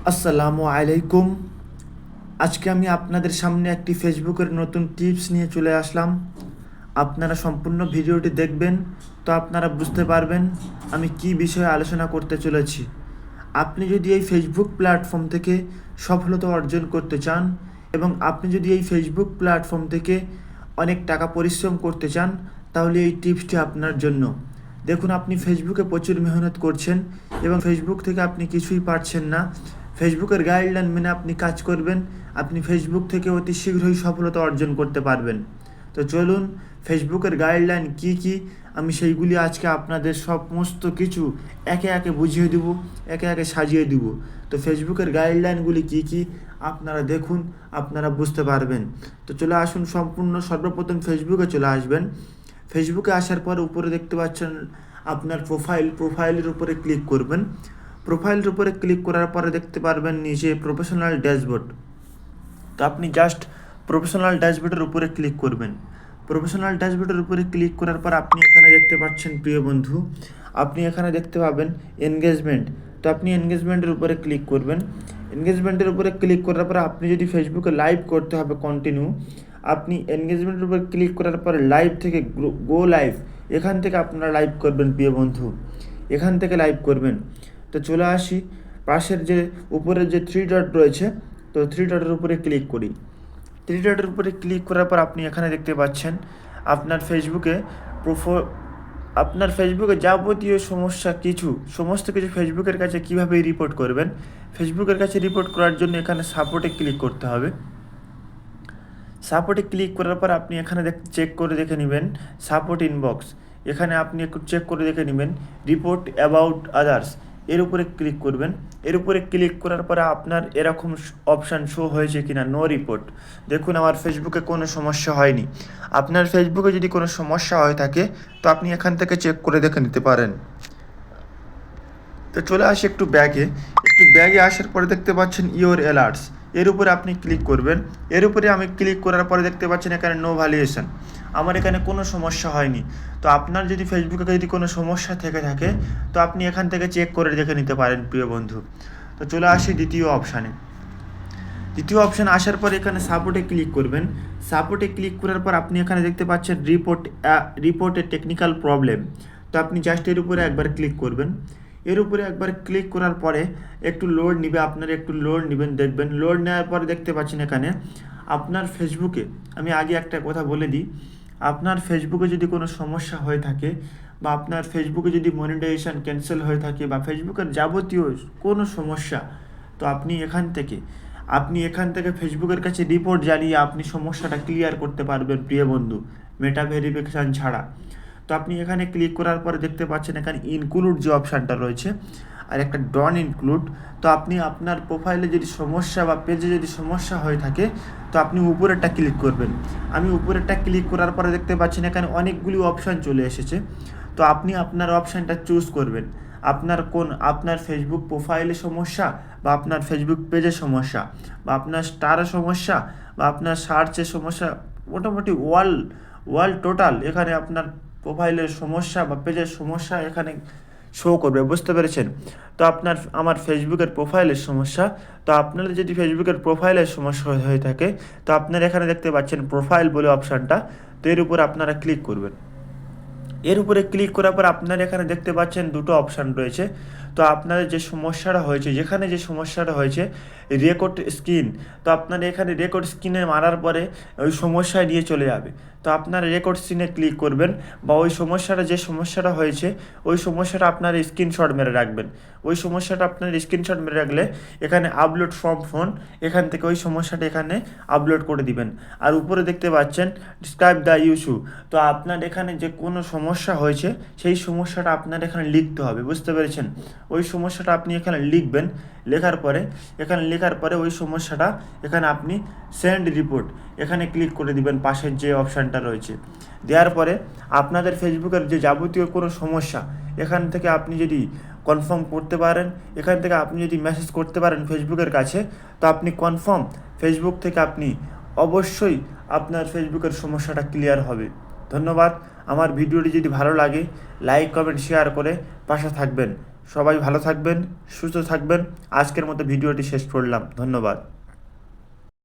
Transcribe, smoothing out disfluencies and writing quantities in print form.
আসসালামু আলাইকুম। আজকে আমি আপনাদের সামনে একটি ফেসবুকের নতুন টিপস নিয়ে চলে আসলাম। আপনারা সম্পূর্ণ ভিডিওটি দেখবেন, তো আপনারা বুঝতে পারবেন আমি কি বিষয়ে আলোচনা করতে চলেছি। আপনি যদি এই ফেসবুক প্ল্যাটফর্ম থেকে সফলতা অর্জন করতে চান এবং আপনি যদি এই ফেসবুক প্ল্যাটফর্ম থেকে অনেক টাকা পরিশ্রম করতে চান, তাহলে এই টিপসটি আপনার জন্য। দেখুন, আপনি ফেসবুকে প্রচুর মেহনত করছেন এবং ফেসবুক থেকে আপনি কিছুই পাচ্ছেন না। ফেসবুকের গাইডলাইন মেনে আপনি কাজ করবেন, আপনি ফেসবুক থেকে অতি শীঘ্রই সফলতা অর্জন করতে পারবেন। তো চলুন, ফেসবুকের গাইডলাইন কি কি আমি সেইগুলি আজকে আপনাদের সমস্ত কিছু একে একে বুঝিয়ে দেব, একে একে সাজিয়ে দেব। তো ফেসবুকের গাইডলাইনগুলি কি কি আপনারা দেখুন, আপনারা বুঝতে পারবেন। তো চলে আসুন, সর্বপ্রথম ফেসবুকে চলে আসবেন। ফেসবুকে আসার পর উপরে দেখতে পাচ্ছেন আপনার প্রোফাইলের উপরে ক্লিক করবেন। প্রোফাইলের উপরে ক্লিক করার পরে দেখতে পারবেন নিচে প্রফেশনাল ড্যাশবোর্ড। তো আপনি জাস্ট প্রফেশনাল ড্যাশবোর্ডের উপরে ক্লিক করবেন। প্রফেশনাল ড্যাশবোর্ডের উপরে ক্লিক করার পর আপনি এখানে দেখতে পাচ্ছেন, প্রিয় বন্ধু, আপনি এখানে দেখতে পাবেন এনগেজমেন্ট। তো আপনি এনগেজমেন্টের উপরে ক্লিক করবেন। এনগেজমেন্টের উপরে ক্লিক করার পর আপনি যদি ফেসবুকে লাইভ করতে হবে কন্টিনিউ, আপনি এনগেজমেন্টের উপর ক্লিক করার পরে লাইভ থেকে গো লাইভ, এখান থেকে আপনারা লাইভ করবেন প্রিয় বন্ধু, এখান থেকে লাইভ করবেন। তো চলে আসি পাশের যে উপরের যে থ্রি ডট রয়েছে, তো থ্রি ডটের উপরে ক্লিক করি। থ্রি ডটের উপরে ক্লিক করার পর আপনি এখানে দেখতে পাচ্ছেন আপনার ফেসবুকে আপনার ফেসবুকে যাবতীয় সমস্ত কিছু ফেসবুকের কাছে কীভাবে রিপোর্ট করবেন। ফেসবুকের কাছে রিপোর্ট করার জন্য এখানে সাপোর্টে ক্লিক করতে হবে। সাপোর্টে ক্লিক করার পর আপনি এখানে চেক করে দেখে নেবেন সাপোর্ট ইনবক্স, এখানে আপনি একটু চেক করে দেখে নেবেন রিপোর্ট অ্যাবাউট আদার্স, এর উপরে ক্লিক করবেন। এর উপরে ক্লিক করার পরে আপনার এরকম অপশান শো হয়েছে কিনা, নো রিপোর্ট। দেখুন, আমার ফেসবুকে কোনো সমস্যা হয়নি। আপনার ফেসবুকে যদি কোনো সমস্যা হয়ে থাকে তো আপনি এখান থেকে চেক করে দেখে নিতে পারেন। তো চলে আসি একটু ব্যাগে আসার পরে দেখতে পাচ্ছেন ইওর অ্যালার্টস, এর উপরে আপনি ক্লিক করবেন। এর উপরে আমি ক্লিক করার পরে দেখতে পাচ্ছেন এখানে নো ভ্যালিয়েশন, আমার এখানে কোনো সমস্যা হয়নি। তো আপনার যদি ফেসবুকে যদি কোনো সমস্যা থেকে থাকে তো আপনি এখান থেকে চেক করে দেখে নিতে পারেন প্রিয় বন্ধু। তো চলে আসি দ্বিতীয় অপশানে আসার পর এখানে সাপোর্টে ক্লিক করবেন। সাপোর্টে ক্লিক করার পর আপনি এখানে দেখতে পাচ্ছেন রিপোর্টে টেকনিক্যাল প্রবলেম। তো আপনি জাস্ট এর উপরে একবার ক্লিক করবেন। এর উপরে একবার ক্লিক করার পরে একটু লোড নিবে, আপনারা একটু লোড নেবেন, দেখবেন লোড নেওয়ার পরে দেখতে পাচ্ছেন এখানে আপনার ফেসবুকে, আমি আগে একটা কথা বলে দিই, আপনার ফেসবুকে যদি কোনো সমস্যা হয়ে থাকে বা আপনার ফেসবুকে যদি মনিটাইজেশন ক্যান্সেল হয়ে থাকে বা ফেসবুকের যাবতীয় কোনো সমস্যা, তো আপনি এখান থেকে ফেসবুকের কাছে রিপোর্ট জানিয়ে আপনি সমস্যাটা ক্লিয়ার করতে পারবেন প্রিয় বন্ধু, মেটা ভেরিফিকেশান ছাড়া। তো আপনি এখানে ক্লিক করার পরে দেখতে পাচ্ছেন এখানে ইনক্লুড যে অপশানটা রয়েছে আর একটা ডন ইনক্লুড। তো আপনি আপনার প্রোফাইলে যদি সমস্যা বা পেজে যদি সমস্যা হয়ে থাকে তো আপনি উপরেরটা ক্লিক করবেন। আমি উপরেরটা ক্লিক করার পরে দেখতে পাচ্ছেন এখানে অনেকগুলি অপশান চলে এসেছে। তো আপনি আপনার অপশানটা চুজ করবেন, আপনার ফেসবুক প্রোফাইলে সমস্যা বা আপনার ফেসবুক পেজে সমস্যা বা আপনার স্টারে সমস্যা বা আপনার সার্চে সমস্যা, মোটামুটি ওয়াল টোটাল এখানে আপনার প্রোফাইলের সমস্যা বা পেজের সমস্যা এখানে শো করবে, বুঝতে পেরেছেন? তো আমার ফেসবুকের প্রোফাইলের সমস্যা, তো আপনাদের যদি ফেসবুকের প্রোফাইলের সমস্যা হয়ে থাকে তো আপনারা এখানে দেখতে পাচ্ছেন প্রোফাইল বলে অপশানটা, তো এর উপর আপনারা ক্লিক করবেন। এর উপরে ক্লিক করার পর আপনারা এখানে দেখতে পাচ্ছেন দুটো অপশান রয়েছে। তো আপনাদের যেখানে যে সমস্যাটা হয়েছে রেকর্ড স্ক্রিন, তো আপনারা এখানে রেকর্ড স্ক্রিনে মারার পরে ওই সমস্যায় নিয়ে চলে যাবে। তো আপনারা রেকর্ড স্ক্রিনে ক্লিক করবেন বা ওই সমস্যাটা হয়েছে ওই সমস্যাটা আপনার স্ক্রিনশট মেরে রাখবেন। ওই সমস্যাটা আপনার স্ক্রিনশট মেরে রাখলে এখানে আপলোড ফ্রম ফোন, এখান থেকে ওই সমস্যাটা এখানে আপলোড করে দিবেন। আর উপরে দেখতে পাচ্ছেন ডিসক্রাইব দ্য ইস্যু, তো আপনার এখানে যে কোনো সমস্যা হয়েছে সেই সমস্যাটা আপনার এখানে লিখতে হবে, বুঝতে পেরেছেন? ওই সমস্যাটা আপনি এখানে লিখবেন। লেখার পরে ওই সমস্যাটা এখানে আপনি সেন্ড রিপোর্ট এখানে ক্লিক করে দিবেন, পাশের যে অপশানটা রয়েছে। দেওয়ার পরে আপনাদের ফেসবুকের যে যাবতীয় কোনো সমস্যা এখান থেকে আপনি যদি কনফার্ম করতে পারেন, এখান থেকে আপনি যদি মেসেজ করতে পারেন ফেসবুকের কাছে, তো আপনি কনফার্ম ফেসবুক থেকে আপনি অবশ্যই আপনার ফেসবুকের সমস্যাটা ক্লিয়ার হবে। ধন্যবাদ। আমার ভিডিওটি যদি ভালো লাগে লাইক কমেন্ট শেয়ার করে পাশে থাকবেন। সবাই ভালো থাকবেন, সুস্থ থাকবেন। আজকের মতো ভিডিওটি শেষ করলাম। ধন্যবাদ।